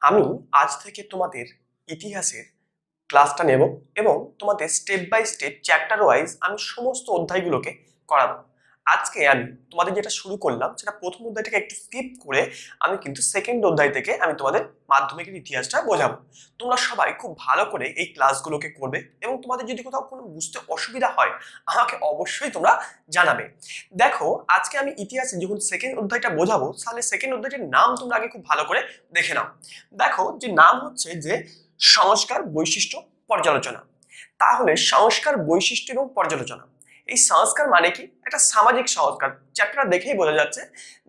আমি আজ থেকে তোমাদের ইতিহাসের ক্লাসটা নেব এবং তোমাদের step by step chapter wise আমি সমস্ত অধ্যায়গুলোকে করাবো। আজকে আমি তোমাদের যেটা শুরু করলাম সেটা প্রথম অধ্যায়টাকে একটু স্কিপ করে আমি কিন্তু সেকেন্ড অধ্যায় থেকে আমি তোমাদের মাধ্যমিকের ইতিহাসটা বোঝাবো। তোমরা সবাই খুব ভালো করে এই ক্লাসগুলোকে করবে এবং তোমাদের যদি কোথাও কোনো বুঝতে অসুবিধা হয় আমাকে অবশ্যই তোমরা জানাবে। দেখো, আজকে আমি ইতিহাসে যখন সেকেন্ড অধ্যায়টা বোঝাবো তাহলে সেকেন্ড অধ্যায়টার নাম তোমরা আগে খুব ভালো করে দেখে নাও। দেখো, যে নাম হচ্ছে যে সংস্কার, বৈশিষ্ট্য, পর্যালোচনা। তাহলে সংস্কার, বৈশিষ্ট্য এবং পর্যালোচনা, এই সংস্কার মানে কি? একটা সামাজিক সংস্কার। চ্যাপ্টার দেখেই বোঝা যাচ্ছে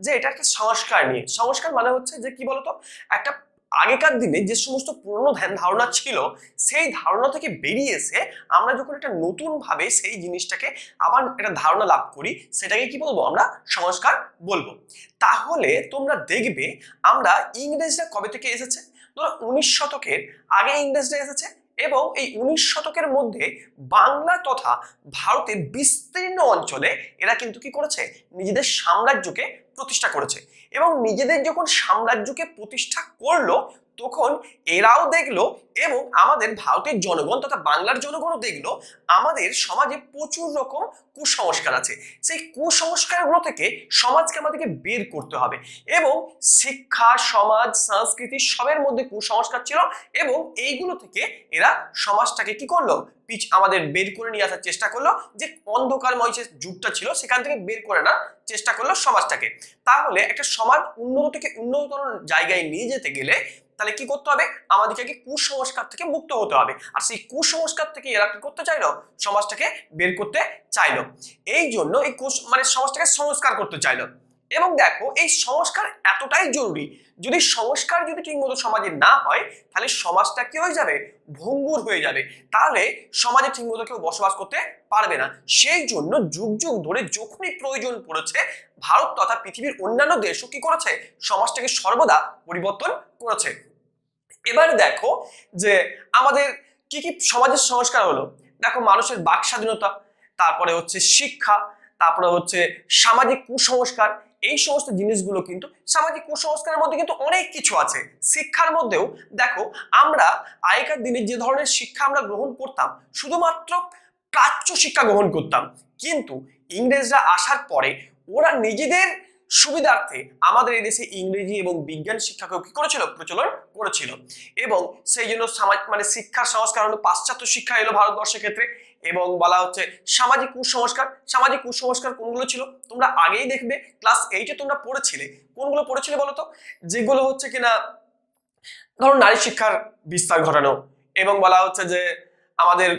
যে এটা একটা সংস্কার নিয়ে। সংস্কার মানে হচ্ছে যে কি বলতো, একটা আগেকার দিনে যে সমস্ত পুরনো ধারণা ছিল সেই ধারণা থেকে বেরিয়ে এসে আমরা যখন একটা নতুন ভাবে সেই জিনিসটাকে আবার একটা ধারণা লাভ করি সেটাকে কি বলবো? আমরা সংস্কার বলবো। তাহলে তোমরা দেখবে আমরা ইংরেজরা কবে থেকে এসেছে, ধরো 19 শতকের আগে ইংরেজরা এসেছে এবং এই 19 শতকের মধ্যে বাংলা তথা ভারতের বিস্তীর্ণ অঞ্চলে এরা কিন্তু কি করেছে? নিজেদের সাম্রাজ্যকে প্রতিষ্ঠা করেছে এবং নিজেদের যখন সাম্রাজ্যকে প্রতিষ্ঠা করলো তখন এরাও দেখলো এবং আমাদের ভারতের জনগণ তথা বাংলার জনগণও দেখলো আমাদের সমাজে প্রচুর রকম কুসংস্কার আছে। সেই কুসংস্কারগুলো থেকে সমাজকে আমাদেরকে বের করতে হবে এবং শিক্ষা, সমাজ, সংস্কৃতি সবের মধ্যে কুসংস্কার ছিল এবং এইগুলো থেকে এরা সমাজটাকে কি করলো? আমাদের বের করে নিয়ে আসার চেষ্টা করলো, যে অন্ধকারময় যে যুগটা ছিল সেখান থেকে বের করে না চেষ্টা করলো সমাজটাকে। তাহলে একটা সমাজ উন্নত থেকে উন্নততর জায়গায় নিয়ে যেতে গেলে তাহলে কি করতে হবে? আমাদেরকে কুসংস্কার থেকে মুক্ত হতে হবে। আর সেই কুসংস্কার থেকে এরা কি করতে চাইলো? সমাজটাকে বের করতে চাইলো। এই জন্য এই মানে সমাজটাকে সংস্কার করতে চাইলো। এবং দেখো, এই সংস্কার এতটাই জরুরি, যদি সংস্কার যদি ঠিকমতো সমাজে না হয় তাহলে সমাজটা কি হয়ে যাবে? ভঙ্গুর হয়ে যাবে। তাহলে সমাজে ঠিকমতো কেউ বসবাস করতে পারবে না। সেই জন্য যুগ যুগ ধরে যখনই প্রয়োজন পড়েছে ভারত তথা পৃথিবীর অন্যান্য দেশও কি করেছে? সমাজটাকে সর্বদা পরিবর্তন করেছে। এবার দেখো যে আমাদের কি কি সমাজের সংস্কার হলো। দেখো, মানুষের বাক স্বাধীনতা, তারপরে হচ্ছে শিক্ষা, তারপরে হচ্ছে সামাজিক কুসংস্কার। এই সমস্ত জিনিসগুলো কিন্তু সামাজিক কুসংস্কারের মধ্যে কিন্তু অনেক কিছু আছে। শিক্ষার মধ্যেও দেখো, আমরা আগেকার দিনে যে ধরনের শিক্ষা আমরা গ্রহণ করতাম শুধুমাত্র প্রাচ্য শিক্ষা গ্রহণ করতাম, কিন্তু ইংরেজরা আসার পরে ওরা নিজেদের সুবিধার্থে আমাদের এই দেশে ইংরেজি এবং বিজ্ঞান শিক্ষাকেও কি করেছিল? প্রচলন করেছিল। এবং সেই জন্য মানে শিক্ষার সংস্কার হলো পাশ্চাত্য শিক্ষা এলো ভারতবর্ষের ক্ষেত্রে। এবং বলা হচ্ছে সামাজিক কুসংস্কার। সামাজিক কুসংস্কার কোনগুলো ছিল তোমরা আগেই দেখবে ক্লাস 8-এ তোমরা পড়েছিলে। কোনগুলো পড়েছিলে বলো তো? যেগুলো হচ্ছে কিনা ধরো নারী শিক্ষার বিস্তার ঘটানো, এবং বলা হচ্ছে যে আমাদের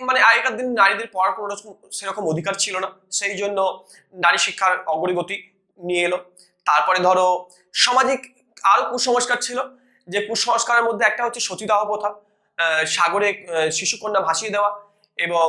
মানে আগেকার দিন নারীদের পড়ার কোনো সেরকম অধিকার ছিল না, সেই জন্য নারী শিক্ষার অগ্রগতি নিয়ে এলো। তারপরে ধরো সামাজিক আরো কুসংস্কার ছিল, যে কুসংস্কারের মধ্যে একটা হচ্ছে সতীদাহ প্রথা, সাগরে শিশুকন্যা ভাসিয়ে দেওয়া, এবং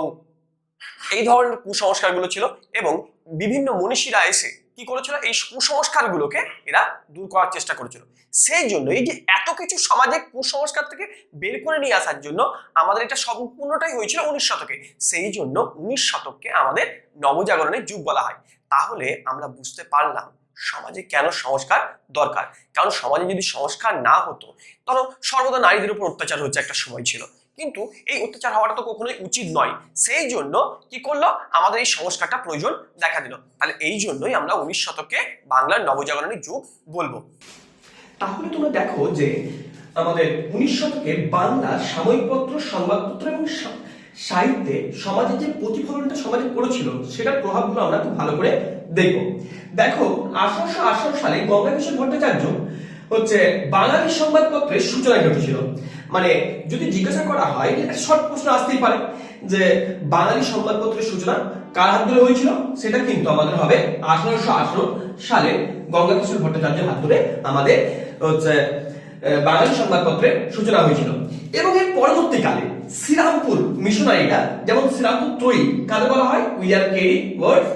এই ধরনের কুসংস্কারগুলো ছিল। এবং বিভিন্ন মনীষীরা এসে কি করেছিল? এই কুসংস্কারগুলোকে এরা দূর করার চেষ্টা করেছিল। সেই জন্য এই যে এত কিছু সমাজে কুসংস্কার থেকে বের করে নিয়ে আসার জন্য আমাদের এটা সম্পূর্ণটাই হয়েছিল 19 শতকে। সেই জন্য 19 শতককে আমাদের নবজাগরণের যুগ বলা হয়। তাহলে আমরা বুঝতে পারলাম সমাজে কেন সংস্কার দরকার। কারণ সমাজে যদি সংস্কার না হতো, ধরো সর্বদা নারীদের উপর অত্যাচার হচ্ছে একটা সময় ছিল, কিন্তু এই অত্যাচার হওয়াটা তো কখনোই উচিত নয়। সেই জন্য কি করলো? আমাদের এই সংস্কারটা প্রয়োজন দেখা দিল। তাহলে এই জন্যই আমরা 19 শতকে বাংলার নবজাগরণের যুগ বলবো। তাহলে তোমরা দেখো যে আমাদের 19 শতকে বাংলা সাময়িকপত্র, সংবাদপত্র এবং সাহিত্যে সমাজের যে প্রতিফলনটা সমাজে করেছিল সেটার প্রভাবগুলো আমরা খুব ভালো করে দেখব। দেখো, 1818 সালে গঙ্গাকিশোর ভট্টাচার্য হচ্ছে বাঙালি সংবাদপত্রের সূচনা ঘটেছিল। মানে যদি জিজ্ঞাসা করা হয়, শর্ট প্রশ্ন আসতেই পারে যে বাঙালি সংবাদপত্রের সূচনা কার হাত ধরে হয়েছিল, সেটা কিন্তু আমাদের হবে 1818 সালে গঙ্গাকিশোর ভট্টাচার্যের হাত ধরে আমাদের হচ্ছে বাঙালি সংবাদপত্রের সূচনা হয়েছিল। এবং এর পরবর্তীকালে শ্রীরামপুর মিশনারিরা, যেমন শ্রীরামপুর ত্রয়ী কাদের বলা হয়? উইলিয়াম কেরি, ওয়ার্ড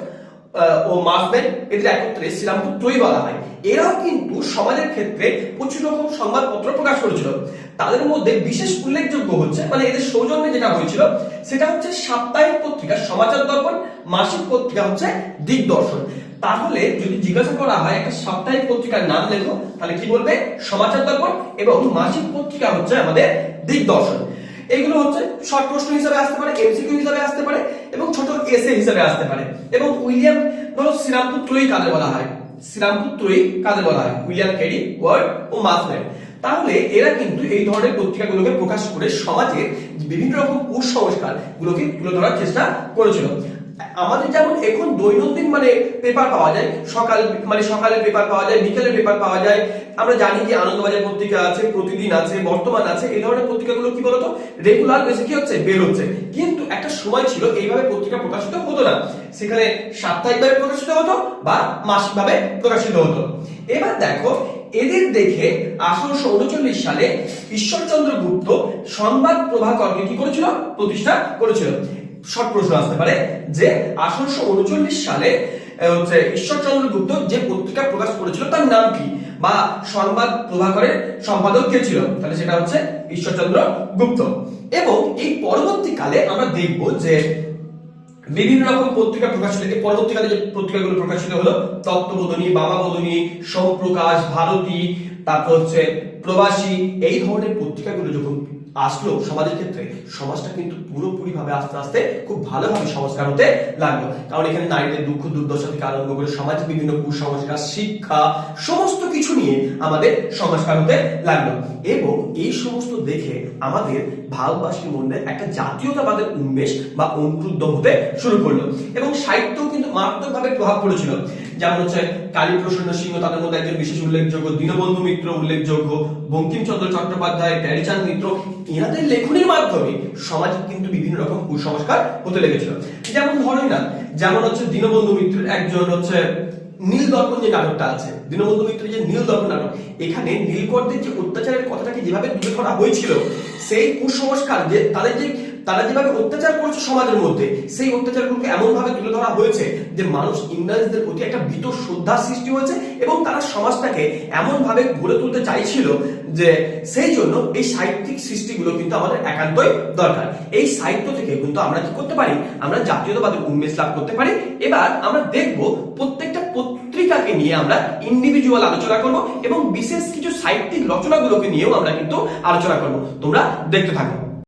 ও মার্সম্যান, এদের একত্রে শ্রীরামপুর ত্রয়ী বলা হয়। এরাও কিন্তু সমাজের ক্ষেত্রে প্রচুর রকম সংবাদপত্র প্রকাশ করেছিল। তাদের মধ্যে বিশেষ উল্লেখযোগ্য হচ্ছে, মানে এদের সৌজন্যে যেটা হয়েছিল সেটা হচ্ছে সাপ্তাহিক পত্রিকা সমাচার দর্পণ, মাসিক পত্রিকা হচ্ছে দিগদর্শন। তাহলে যদি জিজ্ঞাসা করা হয় একটা সাপ্তাহিক পত্রিকার নাম লেখো, তাহলে কি বলবে? সমাচার দর্পণ। এবং মাসিক পত্রিকা হচ্ছে আমাদের দিগদর্শন। এগুলো হচ্ছে শর্ট প্রশ্ন হিসাবে আসতে পারে, এমসিকিউ হিসাবে আসতে পারে এবং ছোট এসে হিসাবে আসতে পারে। এবং উইলিয়াম, ধরো শ্রীরামপুর ত্রয়ী কাদের বলা হয়? শ্রীরামপুর ত্রয়ী কাদের বলা হয়? উইলিয়াম ক্যারি, ওয়ার্ড ও মাসম্যান। তাহলে এরা কিন্তু এই ধরনের পত্রিকাগুলোকে প্রকাশ করে সমাজের বিভিন্ন রকম কুসংস্কার গুলোকে তুলে ধরার চেষ্টা করেছিল। আমাদের যেমন এখন দৈনন্দিন পেপার পাওয়া যায়, সকালের পেপার পাওয়া যায়, বিকেলের পেপার পাওয়া যায়। আমরা জানি যে আনন্দবাজার পত্রিকা আছে, প্রতিদিন আছে, বর্তমান আছে। এই ধরনের পত্রিকাগুলো কি বলতো, রেগুলার বেসে কি হচ্ছে, বের হচ্ছে। কিন্তু একটা সময় ছিল এইভাবে পত্রিকা প্রকাশিত হতো না, সেখানে সাপ্তাহিকভাবে প্রকাশিত হতো বা মাসিকভাবে প্রকাশিত হতো। এবার দেখো, এদের দেখে 1839 সালে ঈশ্বরচন্দ্র গুপ্ত সংবাদ প্রভাকরকে কি করেছিল? প্রতিষ্ঠা করেছিল। শর্ট প্রশ্ন আসতে পারে যে 1839 সালে হচ্ছে ঈশ্বরচন্দ্র গুপ্ত যে পত্রিকা প্রকাশ করেছিল তার নাম কি, বা সংবাদ প্রভাকরের সম্পাদক কে ছিল? তাহলে সেটা হচ্ছে ঈশ্বরচন্দ্র গুপ্ত। এবং এই পরবর্তীকালে আমরা দেখব যে বিভিন্ন রকম পত্রিকা প্রকাশিত, পরবর্তীকালে যে পত্রিকাগুলো প্রকাশিত হলো, তত্ত্ববোধিনী, বামাবোধিনী, সোমপ্রকাশ, ভারতী, তারপর হচ্ছে প্রবাসী, এই ধরনের পত্রিকাগুলো যখন আসলো সমাজের ক্ষেত্রে, সমাজটা কিন্তু পুরোপুরি ভাবে আস্তে আস্তে খুব ভালোভাবে সংস্কার হতে লাগলো। কারণ এখানে নারীদের দুঃখ দুর্দশা থেকে আরম্ভ করে সমাজে বিভিন্ন কুসংস্কার, শিক্ষা, সমস্ত কিছু নিয়ে আমাদের সংস্কার হতে লাগলো। এবং এই সমস্ত দেখে আমাদের ভারতবাসীর মধ্যে একটা জাতীয়তাবাদের উন্মেষ বা অঙ্কুরোদ্গম হতে শুরু করলো। এবং সাহিত্যও কিন্তু মারাত্মকভাবে প্রভাব পড়েছিল। যেমন হচ্ছে কালীপ্রসন্ন সিংহ তাদের মধ্যে একজন বিশেষ উল্লেখযোগ্য, দীনবন্ধু মিত্র উল্লেখযোগ্য, বঙ্কিমচন্দ্র চট্টোপাধ্যায়, প্যারীচাঁদ মিত্র, এনাদের লেখনীর মাধ্যমে সমাজে কিন্তু বিভিন্ন রকম কুসংস্কার হতে লেগেছিল। যেমন ধরেন না, যেমন হচ্ছে দীনবন্ধু মিত্রের একজন হচ্ছে নীল দর্পণ যে নাটকটা আছে, দীনবন্ধু মিত্রের যে নীল দর্পণ নাটক, এখানে নীলকরদের যে অত্যাচারের কথাটাকে যেভাবে তুলে ধরা হয়েছিল, সেই কুসংস্কার যে তারা যেভাবে অত্যাচার করেছে সমাজের মধ্যে, সেই অত্যাচারগুলোকে এমন ভাবে তুলে ধরা হয়েছে যে মানুষ ইংরেজদের প্রতি একটা ভীত শ্রদ্ধার সৃষ্টি হয়েছে এবং তারা সমাজটাকে এমন ভাবে গড়ে তুলতে চাইছিল যে সেই জন্য এই সাহিত্যিক সৃষ্টিগুলো কিন্তু আমাদের একান্তই দরকার। এই সাহিত্য থেকে কিন্তু আমরা কি করতে পারি, আমরা জাতীয়তাবাদের উন্মেষ লাভ করতে পারি। এবার আমরা দেখব প্রত্যেকটা পত্রিকাকে নিয়ে আমরা ইন্ডিভিজুয়াল আলোচনা করব এবং বিশেষ কিছু সাহিত্যিক রচনাগুলোকে নিয়েও আমরা কিন্তু আলোচনা করব। তোমরা দেখতে থাকো।